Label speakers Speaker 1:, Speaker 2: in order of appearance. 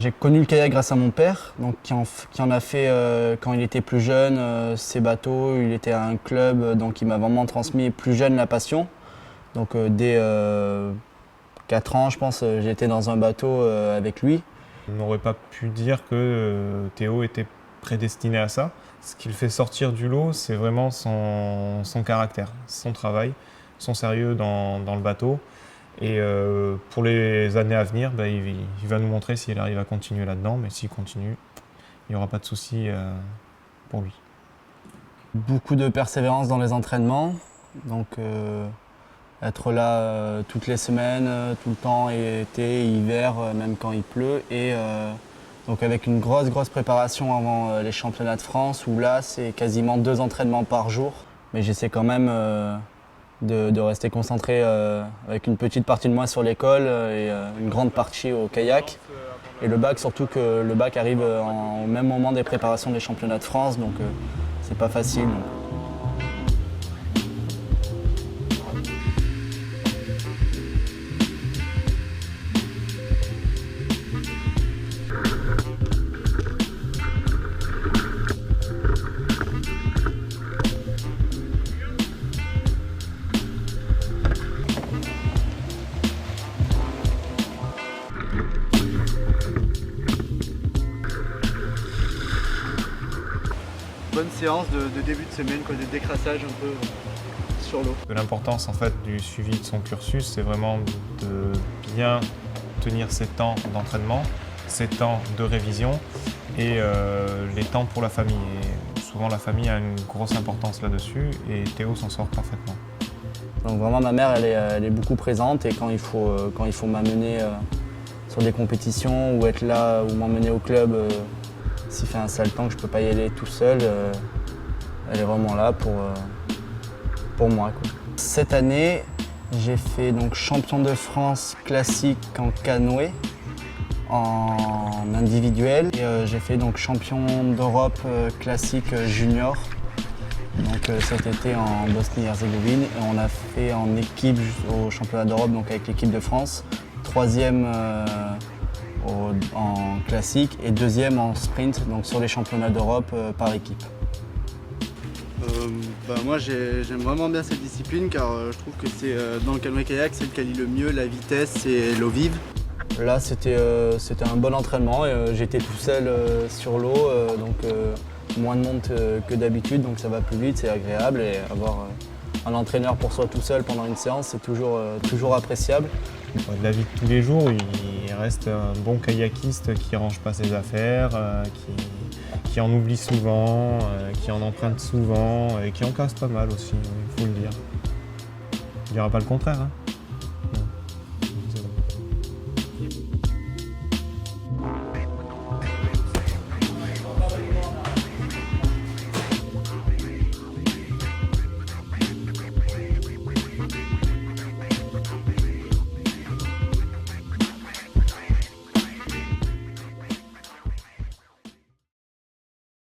Speaker 1: J'ai connu le kayak grâce à mon père, donc qui en a fait quand il était plus jeune, ses bateaux. Il était à un club, donc il m'a vraiment transmis plus jeune la passion. Donc dès 4 ans, je pense, j'étais dans un bateau avec lui.
Speaker 2: On n'aurait pas pu dire que Théo était prédestiné à ça. Ce qui le fait sortir du lot, c'est vraiment son caractère, son travail, son sérieux dans le bateau. Et pour les années à venir, il va nous montrer s'il arrive à continuer là-dedans. Mais s'il continue, il n'y aura pas de souci pour lui.
Speaker 1: Beaucoup de persévérance dans les entraînements. Donc être là toutes les semaines, tout le temps, été, hiver, même quand il pleut. Et donc avec une grosse préparation avant les championnats de France, où là c'est quasiment 2 entraînements par jour. Mais j'essaie quand même de rester concentré avec une petite partie de moi sur l'école et une grande partie au kayak. Et le bac, surtout que le bac arrive au même moment des préparations des championnats de France, donc c'est pas facile. Donc. Bonne séance de début de semaine, de décrassage un peu sur l'eau.
Speaker 2: L'importance en fait du suivi de son cursus, c'est vraiment de bien tenir ses temps d'entraînement, ses temps de révision et les temps pour la famille. Et souvent la famille a une grosse importance là-dessus et Théo s'en sort parfaitement.
Speaker 1: Donc vraiment ma mère elle est beaucoup présente et quand il faut m'amener sur des compétitions ou être là ou m'emmener au club s'il fait un sale temps que je ne peux pas y aller tout seul, elle est vraiment là pour moi, quoi. Cette année, j'ai fait donc champion de France classique en canoë, en individuel. Et j'ai fait donc champion d'Europe classique junior, donc cet été en Bosnie-Herzégovine. Et on a fait en équipe au championnat d'Europe, donc avec l'équipe de France, 3e en classique et 2e en sprint, donc sur les championnats d'Europe par équipe. Moi j'aime vraiment bien cette discipline car je trouve que c'est dans le canoë-kayak c'est le qui allie le mieux la vitesse et l'eau vive. Là c'était un bon entraînement, j'étais tout seul sur l'eau, donc moins de monde que d'habitude, donc ça va plus vite, c'est agréable et avoir un entraîneur pour soi tout seul pendant une séance c'est toujours appréciable.
Speaker 2: De la vie de tous les jours, il reste un bon kayakiste qui range pas ses affaires, qui en oublie souvent, qui en emprunte souvent et qui en casse pas mal aussi, il faut le dire. Il n'y aura pas le contraire. Hein.